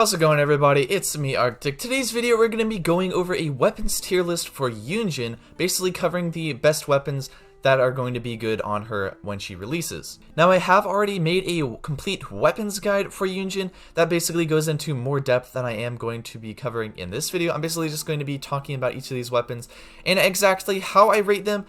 How's it going, everybody? It's me, Arctic. Today's video we're going to be going over a weapons tier list for Yunjin, basically covering the best weapons that are going to be good on her when she releases. Now, I have already made a complete weapons guide for Yunjin that basically goes into more depth than I am going to be covering in this video. I'm basically just going to be talking about each of these weapons and exactly how I rate them.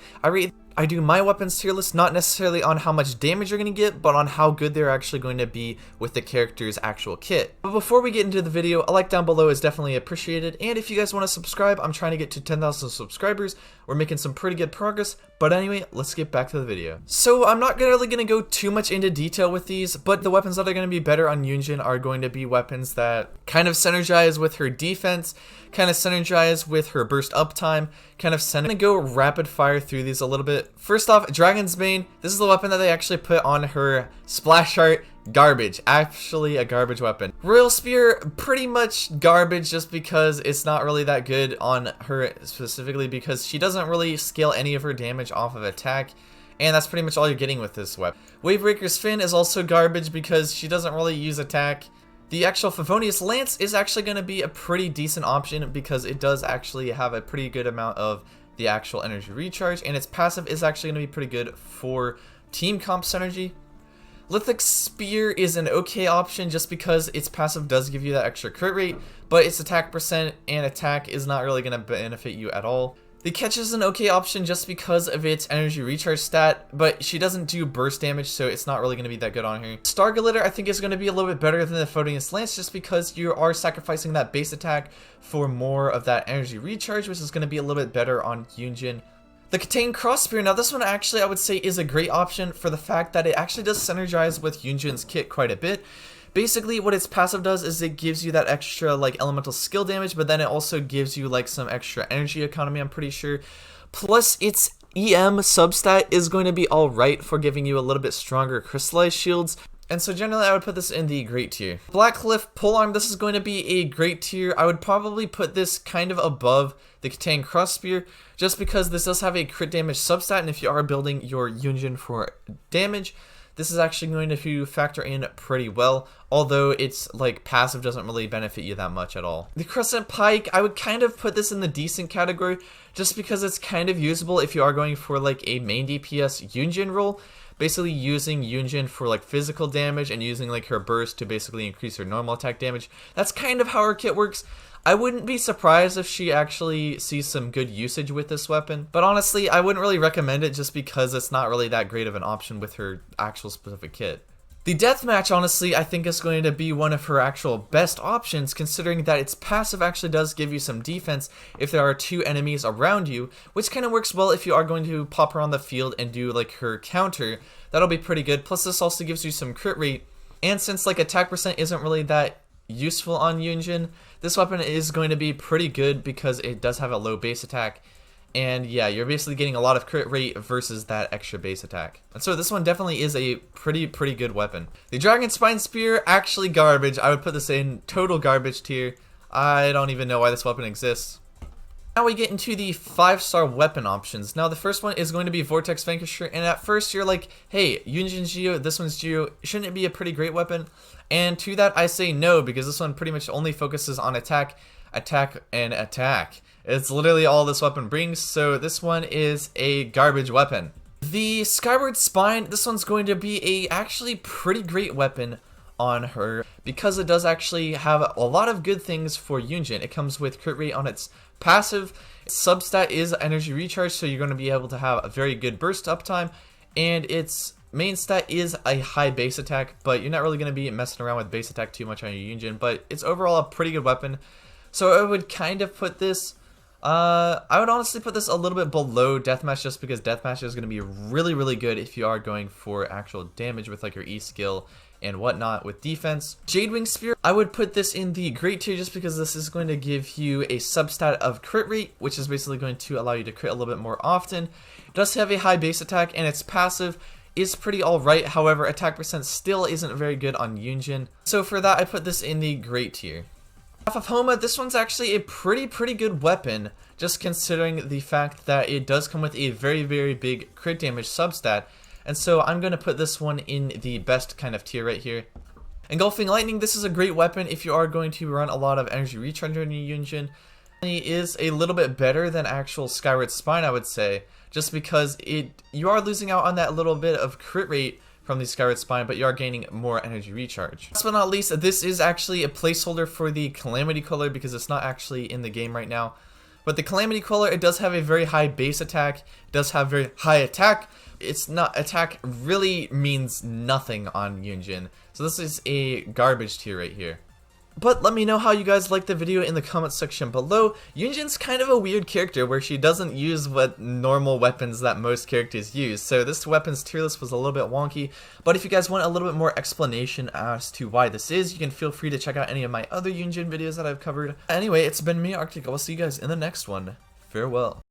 I do my weapons tier list not necessarily on how much damage you're going to get, but on how good they're actually going to be with the character's actual kit. But before we get into the video, a like down below is definitely appreciated, and if you guys want to subscribe, I'm trying to get to 10,000 subscribers. We're making some pretty good progress, but anyway, let's get back to the video. So I'm not really going to go too much into detail with these, but the weapons that are going to be better on Yunjin are going to be weapons that kind of synergize with her defense, kind of synergize with her burst uptime, kind of I'm gonna go rapid fire through these a little bit. First off, Dragon's Bane. This is the weapon that they actually put on her splash art. Garbage. Actually a garbage weapon. Royal Spear, pretty much garbage just because it's not really that good on her specifically because she doesn't really scale any of her damage off of attack. And that's pretty much all you're getting with this weapon. Wavebreaker's Fin is also garbage because she doesn't really use attack. The actual Favonius Lance is actually going to be a pretty decent option because it does actually have a pretty good amount of the actual energy recharge, and its passive is actually going to be pretty good for team comp synergy. Lithic Spear is an okay option just because its passive does give you that extra crit rate, but its attack percent and attack is not really going to benefit you at all. The Catch is an okay option just because of its energy recharge stat, but she doesn't do burst damage, so it's not really going to be that good on her. Star Glitter I think is going to be a little bit better than the Favonius Lance just because you are sacrificing that base attack for more of that energy recharge, which is going to be a little bit better on Yunjin. The Katane Cross Spear, now this one actually I would say is a great option for the fact that it actually does synergize with Yunjin's kit quite a bit. Basically, what its passive does is it gives you that extra like elemental skill damage, but then it also gives you like some extra energy economy, I'm pretty sure. Plus, its EM substat is going to be alright for giving you a little bit stronger crystallized shields. And so generally I would put this in the great tier. Blackcliff Polearm, this is going to be a great tier. I would probably put this kind of above the Katane Cross Spear just because this does have a crit damage substat, and if you are building your Yunjin for damage, this is actually going to factor in pretty well, although its like passive doesn't really benefit you that much at all. The Crescent Pike, I would kind of put this in the decent category just because it's kind of usable if you are going for like a main DPS Yunjin role. Basically using Yunjin for like physical damage and using like her burst to basically increase her normal attack damage. That's kind of how her kit works. I wouldn't be surprised if she actually sees some good usage with this weapon, but honestly I wouldn't really recommend it just because it's not really that great of an option with her actual specific kit. The Deathmatch, honestly, I think is going to be one of her actual best options, considering that its passive actually does give you some defense if there are two enemies around you, which kind of works well if you are going to pop her on the field and do like her counter. That'll be pretty good. Plus this also gives you some crit rate, and since like attack percent isn't really that useful on Yunjin, this weapon is going to be pretty good because it does have a low base attack. And yeah, you're basically getting a lot of crit rate versus that extra base attack. And so this one definitely is a pretty good weapon. The Dragon Spine Spear, actually garbage. I would put this in total garbage tier. I don't even know why this weapon exists. Now we get into the 5-star weapon options. Now the first one is going to be Vortex Vanquisher, and at first you're like, hey, Yunjin's Geo, this one's Geo, shouldn't it be a pretty great weapon? And to that I say no, because this one pretty much only focuses on attack, and attack. It's literally all this weapon brings, so this one is a garbage weapon. The Skyward Spine, this one's going to be a actually pretty great weapon on her because it does actually have a lot of good things for Yunjin. It comes with crit rate on its passive, its substat is energy recharge, so you're going to be able to have a very good burst uptime, and its main stat is a high base attack, but you're not really going to be messing around with base attack too much on your Yunjin, but it's overall a pretty good weapon. So I would kind of put this, I would honestly put this a little bit below Deathmatch just because Deathmatch is going to be really good if you are going for actual damage with like your E skill and whatnot with defense. Jade Wing Spear, I would put this in the great tier just because this is going to give you a substat of crit rate, which is basically going to allow you to crit a little bit more often. It does have a high base attack, and its passive is pretty alright, however attack percent still isn't very good on Yunjin. So for that I put this in the great tier. Half of Homa, this one's actually a pretty good weapon, just considering the fact that it does come with a very big crit damage substat, and so I'm going to put this one in the best kind of tier right here. Engulfing Lightning, this is a great weapon if you are going to run a lot of energy recharge on your Yunjin. It is a little bit better than actual Skyward Spine, I would say, just because you are losing out on that little bit of crit rate from the Skyward Spine, but you are gaining more energy recharge. Last but not least, this is actually a placeholder for the Calamity Color because it's not actually in the game right now. But the Calamity Color, it does have a very high base attack, it does have very high attack. It's not, attack really means nothing on Yunjin. So this is a garbage tier right here. But let me know how you guys like the video in the comment section below. Yunjin's kind of a weird character where she doesn't use what normal weapons that most characters use. So this weapons tier list was a little bit wonky. But if you guys want a little bit more explanation as to why this is, you can feel free to check out any of my other Yunjin videos that I've covered. Anyway, it's been me, Arctic. I will see you guys in the next one. Farewell.